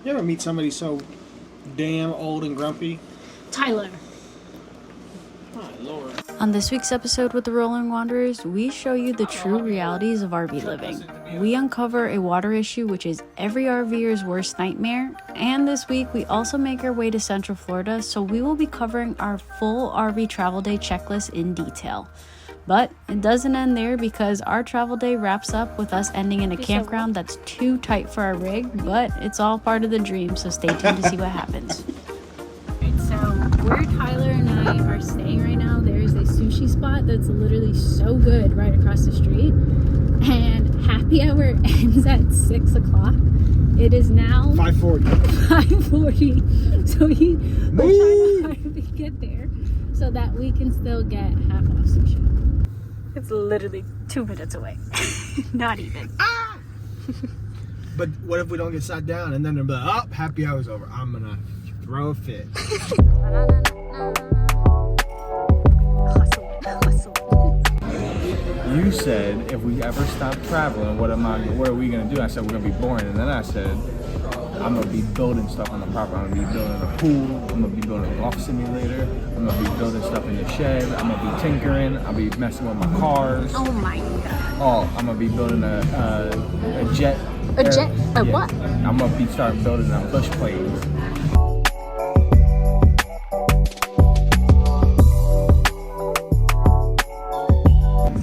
You ever meet somebody so damn old and grumpy? Tylor. My Lord. On this week's episode with the Rolling Wanderers, we show you the true realities of RV living. We uncover a water issue which is every RVer's worst nightmare, and this week we also make our way to Central Florida, so we will be covering our full RV travel day checklist in detail. But it doesn't end there, because our travel day wraps up with us ending in a campground that's too tight for our rig, but it's all part of the dream, so stay tuned to see what happens. Alright, so where Tylor and I are staying right now, there's a sushi spot that's literally so good right across the street, and happy hour ends at 6 o'clock. It is now 5:40. 5:40, so we're trying to hurry get there so that we can still get half off sushi. It's literally 2 minutes away. Not even. Ah! But what if we don't get sat down and then they'll be like, oh, happy hour's over. I'm gonna throw a fit. You said if we ever stop traveling, what are we gonna do? I said we're gonna be boring, and then I said I'm gonna be building stuff on the property. I'm gonna be building a pool. I'm gonna be building a golf simulator. I'm gonna be building stuff in the shed. I'm gonna be tinkering. I'll be messing with my cars. Oh my god. Oh, I'm gonna be building a jet. A jet? A what? I'm gonna be starting building a bush planes.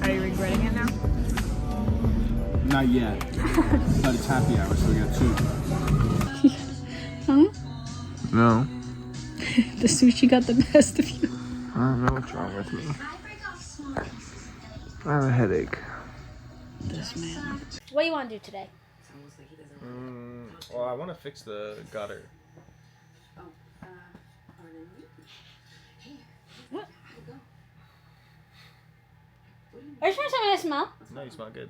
Are you regretting it now? Not yet, but it's happy hour, so we got two. Huh? No. The sushi got the best of you. I don't know what's wrong with me. I have a headache. This man. What do you want to do today? Well, I want to fix the gutter. What? Are you trying to tell me I smell? No, you smell good.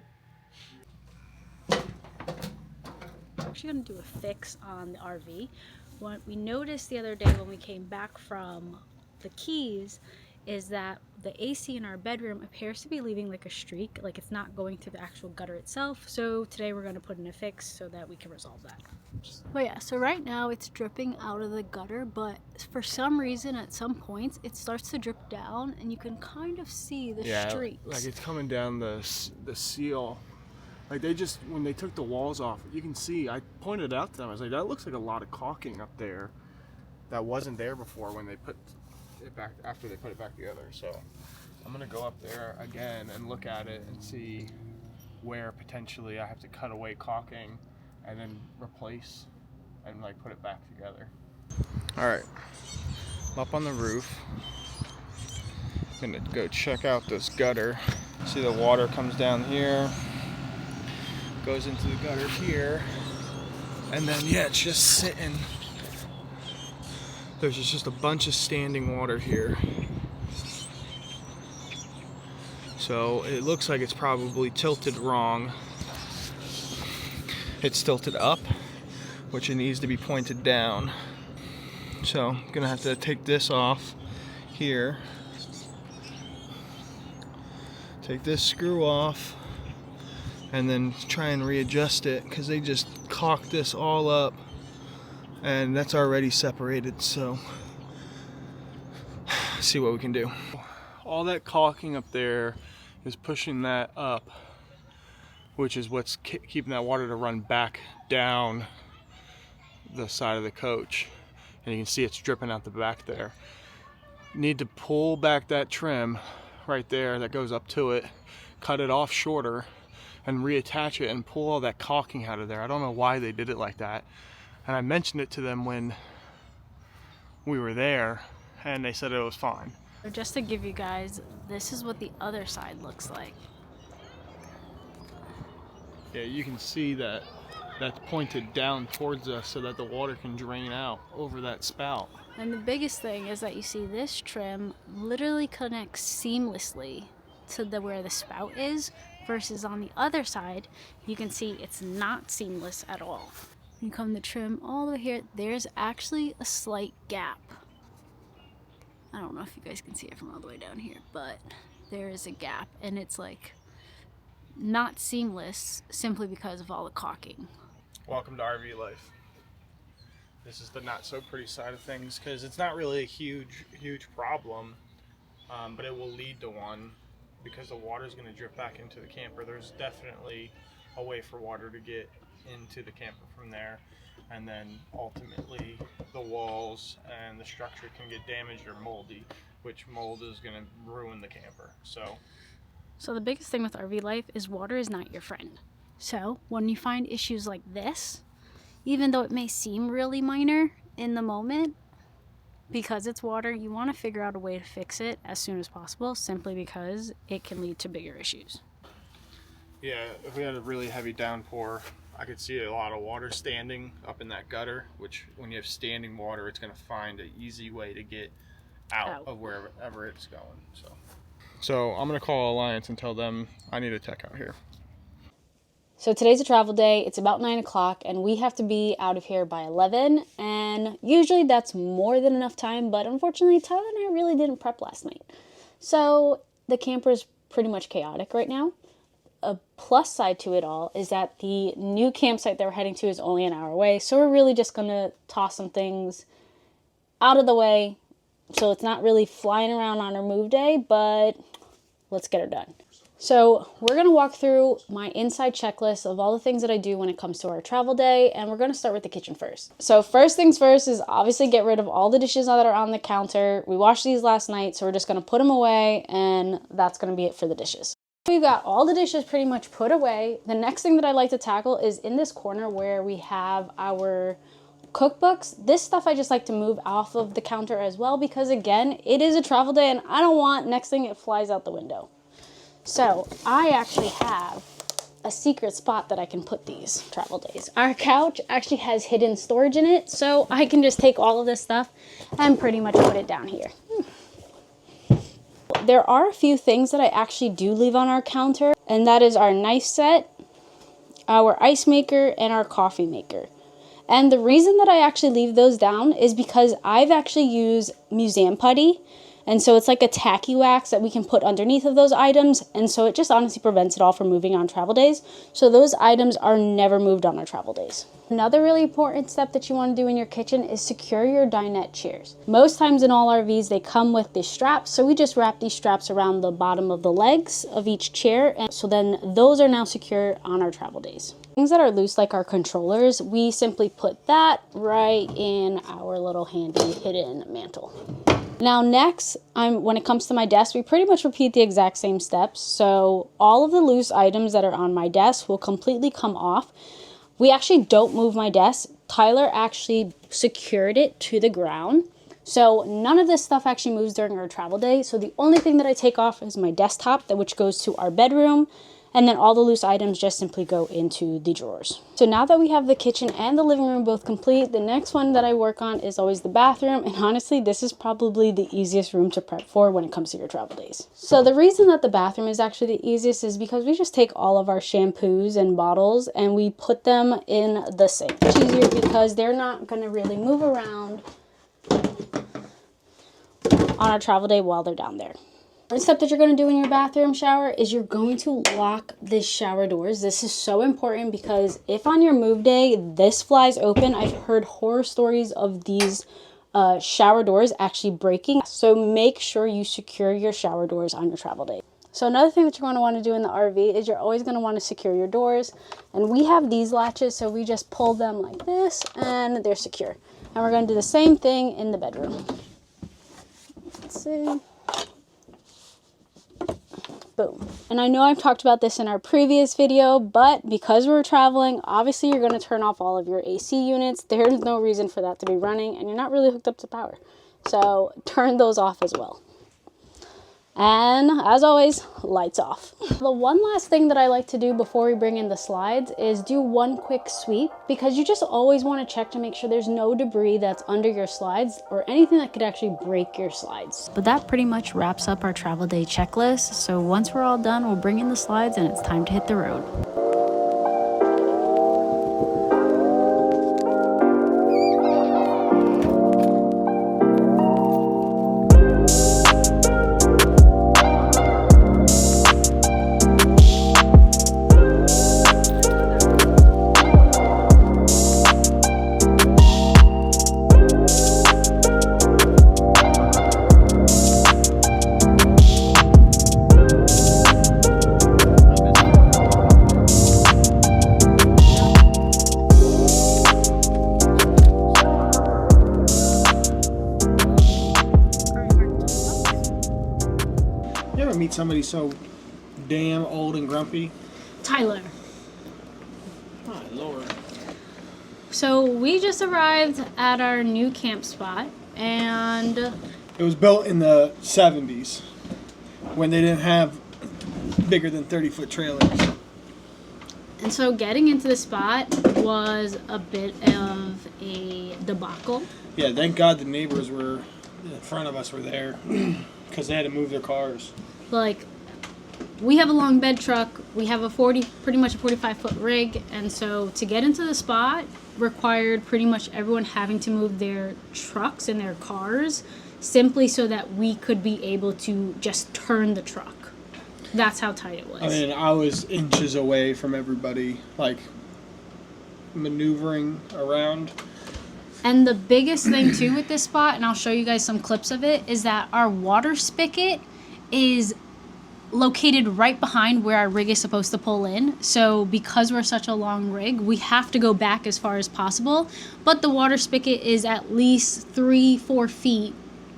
We're actually going to do a fix on the RV. What we noticed the other day when we came back from the Keys is that the AC in our bedroom appears to be leaving like a streak, like it's not going through the actual gutter itself. So today we're going to put in a fix so that we can resolve that. Well, yeah, so right now it's dripping out of the gutter, but for some reason at some points it starts to drip down and you can kind of see the streaks. Like it's coming down the seal. Like when they took the walls off, you can see, I pointed out to them, I was like, that looks like a lot of caulking up there that wasn't there before when they put it back, after they put it back together. So I'm gonna go up there again and look at it and see where potentially I have to cut away caulking and then replace and like put it back together. All right, I'm up on the roof. I'm gonna go check out this gutter. See the water comes down here, goes into the gutter here, and then yeah, it's just sitting. There's just a bunch of standing water here. So it looks like it's probably tilted wrong. It's tilted up, which it needs to be pointed down. So I'm gonna have to take this off here. Take this screw off and then try and readjust it, because they just caulked this all up and that's already separated. So see what we can do. All that caulking up there is pushing that up, which is what's keeping that water to run back down the side of the coach, and you can see it's dripping out the back there. Need to pull back that trim right there that goes up to it, cut it off shorter and reattach it and pull all that caulking out of there. I don't know why they did it like that, and I mentioned it to them when we were there and they said it was fine. Just to give you guys, this is what the other side looks like. Yeah, you can see that that's pointed down towards us so that the water can drain out over that spout. And the biggest thing is that you see this trim literally connects seamlessly to where the spout is, versus on the other side, you can see it's not seamless at all. You come to trim all the way here, there's actually a slight gap. I don't know if you guys can see it from all the way down here, but there is a gap, and it's like not seamless simply because of all the caulking. Welcome to RV life. This is the not so pretty side of things, because it's not really a huge problem, but it will lead to one because the water is going to drip back into the camper. There's definitely a way for water to get into the camper from there, and then ultimately the walls and the structure can get damaged or moldy, which mold is going to ruin the camper. So the biggest thing with RV life is water is not your friend. So when you find issues like this, even though it may seem really minor in the moment, because it's water, you want to figure out a way to fix it as soon as possible, simply because it can lead to bigger issues. Yeah, if we had a really heavy downpour, I could see a lot of water standing up in that gutter, which when you have standing water, it's going to find an easy way to get out of wherever it's going. So I'm going to call Alliance and tell them I need a tech out here. So today's a travel day. It's about 9 o'clock and we have to be out of here by 11. And usually that's more than enough time, but unfortunately Tyler and I really didn't prep last night. So the camper is pretty much chaotic right now. A plus side to it all is that the new campsite that we're heading to is only an hour away. So we're really just going to toss some things out of the way. So it's not really flying around on our move day, but let's get her done. So we're going to walk through my inside checklist of all the things that I do when it comes to our travel day. And we're going to start with the kitchen first. So first things first is obviously get rid of all the dishes that are on the counter. We washed these last night, so we're just going to put them away, and that's going to be it for the dishes. We've got all the dishes pretty much put away. The next thing that I like to tackle is in this corner where we have our cookbooks. This stuff I just like to move off of the counter as well, because again, it is a travel day and I don't want next thing it flies out the window. So I actually have a secret spot that I can put these travel days. Our couch actually has hidden storage in it, so I can just take all of this stuff and pretty much put it down here. There are a few things that I actually do leave on our counter, and that is our knife set, our ice maker, and our coffee maker. And the reason that I actually leave those down is because I've actually used museum putty. And so it's like a tacky wax that we can put underneath of those items. And so it just honestly prevents it all from moving on travel days. So those items are never moved on our travel days. Another really important step that you want to do in your kitchen is secure your dinette chairs. Most times in all RVs, they come with these straps. So we just wrap these straps around the bottom of the legs of each chair. And so then those are now secure on our travel days. Things that are loose, like our controllers, we simply put that right in our little handy hidden mantle. Now next, when it comes to my desk, we pretty much repeat the exact same steps. So all of the loose items that are on my desk will completely come off. We actually don't move my desk. Tyler actually secured it to the ground. So none of this stuff actually moves during our travel day. So the only thing that I take off is my desktop, which goes to our bedroom. And then all the loose items just simply go into the drawers. So now that we have the kitchen and the living room both complete, the next one that I work on is always the bathroom. And honestly, this is probably the easiest room to prep for when it comes to your travel days. So the reason that the bathroom is actually the easiest is because we just take all of our shampoos and bottles and we put them in the sink. It's easier because they're not going to really move around on our travel day while they're down there. First step that you're going to do in your bathroom shower is you're going to lock the shower doors. This is so important because if on your move day this flies open, I've heard horror stories of these shower doors actually breaking. So make sure you secure your shower doors on your travel day. So another thing that you're going to want to do in the RV is you're always going to want to secure your doors. And we have these latches, so we just pull them like this and they're secure. And we're going to do the same thing in the bedroom. Let's see. Boom. And I know I've talked about this in our previous video, but because we're traveling, obviously you're going to turn off all of your AC units. There's no reason for that to be running and you're not really hooked up to power. So turn those off as well. And as always, lights off. The one last thing that I like to do before we bring in the slides is do one quick sweep, because you just always want to check to make sure there's no debris that's under your slides or anything that could actually break your slides. But that pretty much wraps up our travel day checklist. So once we're all done, we'll bring in the slides and it's time to hit the road. somebody so damn old and grumpy? Tylor. My lord. So we just arrived at our new camp spot, and It was built in the 70s when they didn't have bigger than 30-foot trailers. so getting into the spot was a bit of a debacle. Yeah, thank God the neighbors were in front of us were there because they had to move their cars. Like, we have a long bed truck, we have a pretty much a 45-foot rig, and so to get into the spot required pretty much everyone having to move their trucks and their cars simply so that we could be able to just turn the truck. That's how tight it was. I mean, I was inches away from everybody, like, maneuvering around. And the biggest thing, too, with this spot, and I'll show you guys some clips of it, is that our water spigot is located right behind where our rig is supposed to pull in. So because we're such a long rig, we have to go back as far as possible. But the water spigot is at least 3-4 feet.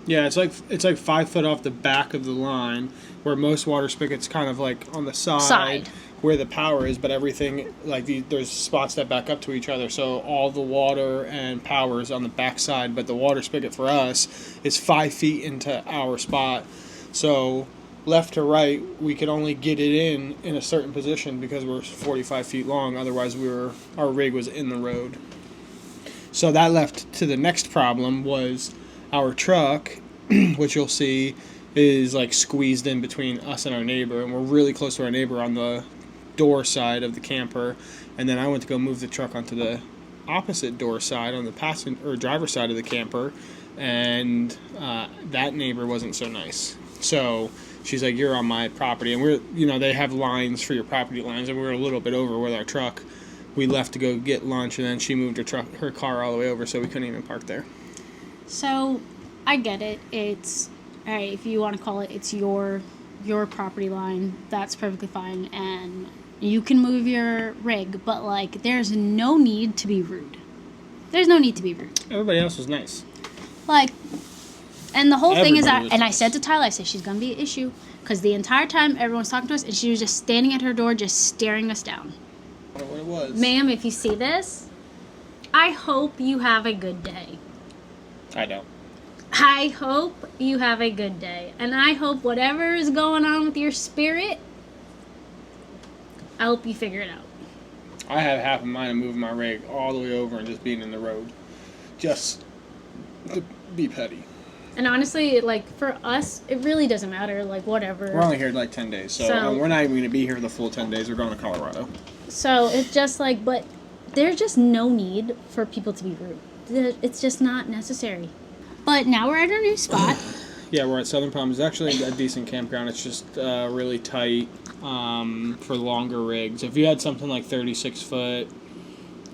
Yeah, it's like 5 foot off the back of the line, where most water spigots kind of like on the side. Where the power is, but everything like there's spots that back up to each other, so all the water and power is on the back side. But the water spigot for us is 5 feet into our spot, so left to right we could only get it in a certain position because we're 45 feet long. Otherwise, our rig was in the road. So that left to the next problem was our truck, which you'll see is like squeezed in between us and our neighbor, and we're really close to our neighbor on the door side of the camper. And then I went to go move the truck onto the opposite door side on the passenger or driver side of the camper, and that neighbor wasn't so nice. So she's like, "You're on my property," and they have lines for your property lines, and we were a little bit over with our truck. We left to go get lunch, and then she moved her car all the way over, so we couldn't even park there. So I get it. It's all right if you want to call it. It's your property line. That's perfectly fine, and you can move your rig. But like, there's no need to be rude. There's no need to be rude. Everybody else was nice. Like, and the whole thing is Everybody that, was and I nice. said to Tyler, I said she's gonna be an issue because the entire time everyone's talking to us, and she was just standing at her door, just staring us down. I don't know what it was. Ma'am, if you see this, I hope you have a good day. I don't. I hope you have a good day. And I hope whatever is going on with your spirit, I hope you figure it out. I have half a mind of moving my rig all the way over and just being in the road. Just to be petty. And honestly, like, for us, it really doesn't matter. Like, whatever. We're only here like 10 days, so we're not even going to be here the full 10 days. We're going to Colorado. So it's just like, but there's just no need for people to be rude. It's just not necessary. But now we're at our new spot. Yeah, we're at Southern Palm. It's actually a decent campground. It's just really tight for longer rigs. If you had something like 36 foot,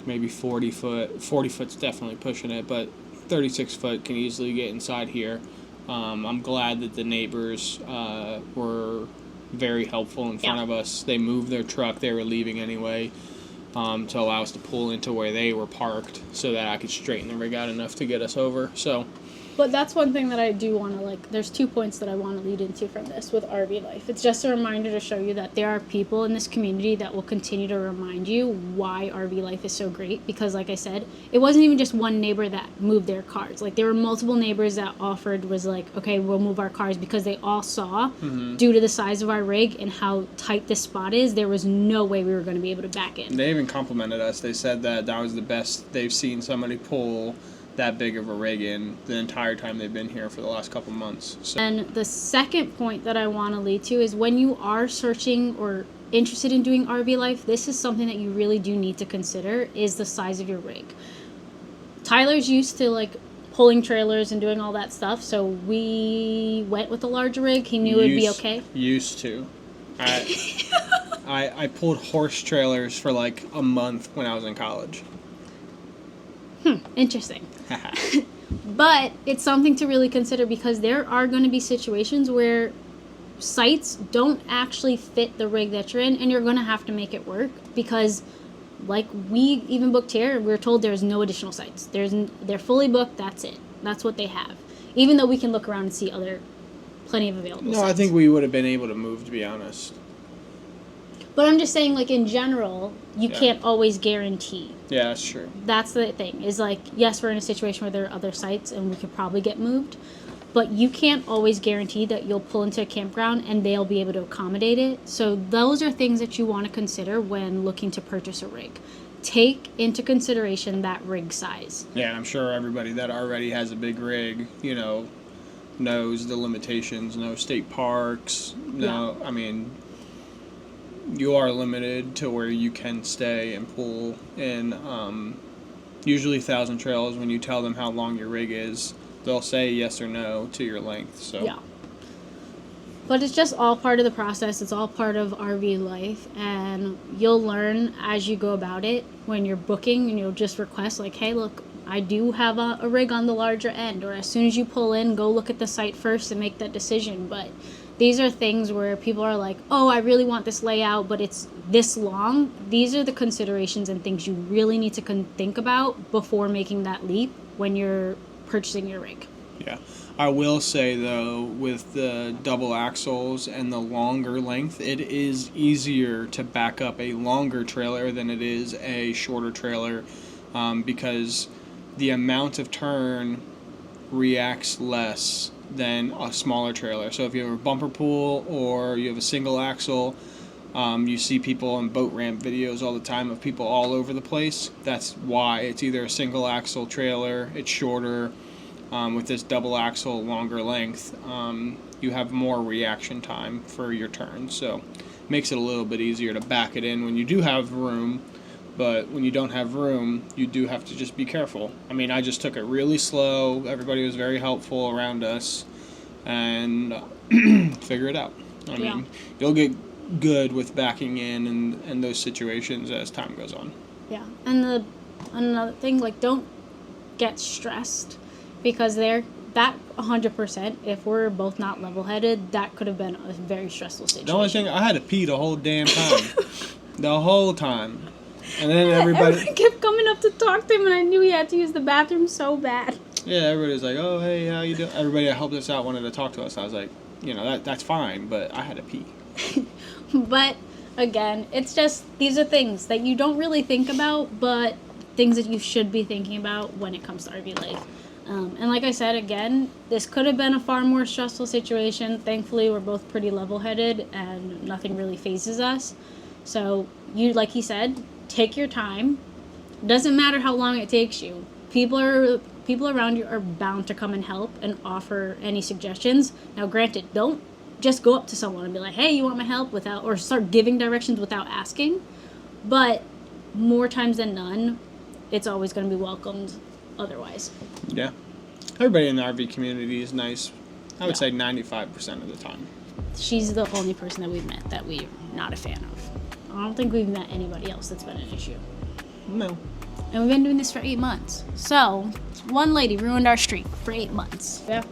maybe 40 foot, 40 foot's definitely pushing it, but 36 foot can easily get inside here. I'm glad that the neighbors were very helpful in front of us. They moved their truck. They were leaving anyway to allow us to pull into where they were parked so that I could straighten the rig out enough to get us over. So But that's one thing that I do want to, like, there's 2 points that I want to lead into from this with RV life. It's just a reminder to show you that there are people in this community that will continue to remind you why RV life is so great. Because, like I said, it wasn't even just one neighbor that moved their cars. Like, there were multiple neighbors that was like, okay, we'll move our cars, because they all saw, due to the size of our rig and how tight this spot is, there was no way we were going to be able to back in. they even complimented us. They said that was the best they've seen somebody pull that big of a rig in the entire time they've been here for the last couple months. So. And the second point that I want to lead to is when you are searching or interested in doing RV life, this is something that you really do need to consider, is the size of your rig. Tyler's used to, like, pulling trailers and doing all that stuff, so we went with a larger rig. He knew it'd be okay. Used to. I pulled horse trailers for like a month when I was in college. Interesting. But it's something to really consider, because there are going to be situations where sites don't actually fit the rig that you're in, and you're going to have to make it work, because like we even booked here, we were told there's no additional sites. They're fully booked. That's it. That's what they have. Even though we can look around and see other plenty of available No, sites. I think we would have been able to move, to be honest. But I'm just saying, like, in general, you Yeah. can't always guarantee. Yeah, that's true. That's the thing, is like, yes, we're in a situation where there are other sites and we could probably get moved, but you can't always guarantee that you'll pull into a campground and they'll be able to accommodate it. So those are things that you want to consider when looking to purchase a rig. Take into consideration that rig size. Yeah, and I'm sure everybody that already has a big rig, you know, knows the limitations. No state parks. No, I mean, you are limited to where you can stay and pull in. Usually Thousand Trails, when you tell them how long your rig is, they'll say yes or no to your length. So Yeah. But it's just all part of the process. It's all part of RV life, and you'll learn as you go about it when you're booking, and you'll just request like, hey, look, I do have a rig on the larger end, or as soon as you pull in, go look at the site first and make that decision. But these are things where people are like, oh, I really want this layout, but it's this long. These are the considerations and things you really need to think about before making that leap when you're purchasing your rig. yeah. I will say, though, with the double axles and the longer length, it is easier to back up a longer trailer than it is a shorter trailer, because the amount of turn reacts less than a smaller trailer. So if you have a bumper pull or you have a single axle, you see people on boat ramp videos all the time of people all over the place. That's why it's either a single axle trailer, it's shorter. With this double axle longer length, you have more reaction time for your turns, so it makes it a little bit easier to back it in when you do have room. But when you don't have room, you do have to just be careful. I mean, I just took it really slow. Everybody was very helpful around us, and figure it out. I mean, you'll get good with backing in and those situations as time goes on. Yeah, and another thing, like, don't get stressed, because that 100%, if we're both not level-headed, that could have been a very stressful situation. The only thing, I had to pee the whole damn time. The whole time. And then everybody kept coming up to talk to him, and I knew he had to use the bathroom so bad. Yeah, everybody was like, oh, hey, how you doing? Everybody that helped us out wanted to talk to us. I was like, you know, that's fine, but I had to pee. But, again, it's just, these are things that you don't really think about, but things that you should be thinking about when it comes to RV life. And like I said, again, this could have been a far more stressful situation. Thankfully, we're both pretty level-headed and nothing really phases us. So, like he said, take your time. Doesn't matter how long it takes you. People around you are bound to come and help and offer any suggestions. Now, granted, don't just go up to someone and be like, hey, you want my help, or start giving directions without asking. But more times than none, it's always going to be welcomed otherwise. Yeah. Everybody in the RV community is nice. I would say 95% of the time. She's the only person that we've met that we're not a fan of. I don't think we've met anybody else that's been an issue. No. And we've been doing this for 8 months. So, one lady ruined our streak for 8 months. Yeah.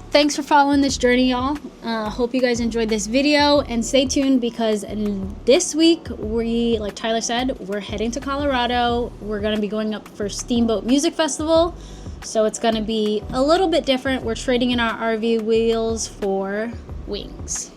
Thanks for following this journey, y'all. Hope you guys enjoyed this video, and stay tuned because this week, like Tyler said, we're heading to Colorado. We're going to be going up for Steamboat Music Festival, so it's going to be a little bit different. We're trading in our RV wheels for wings.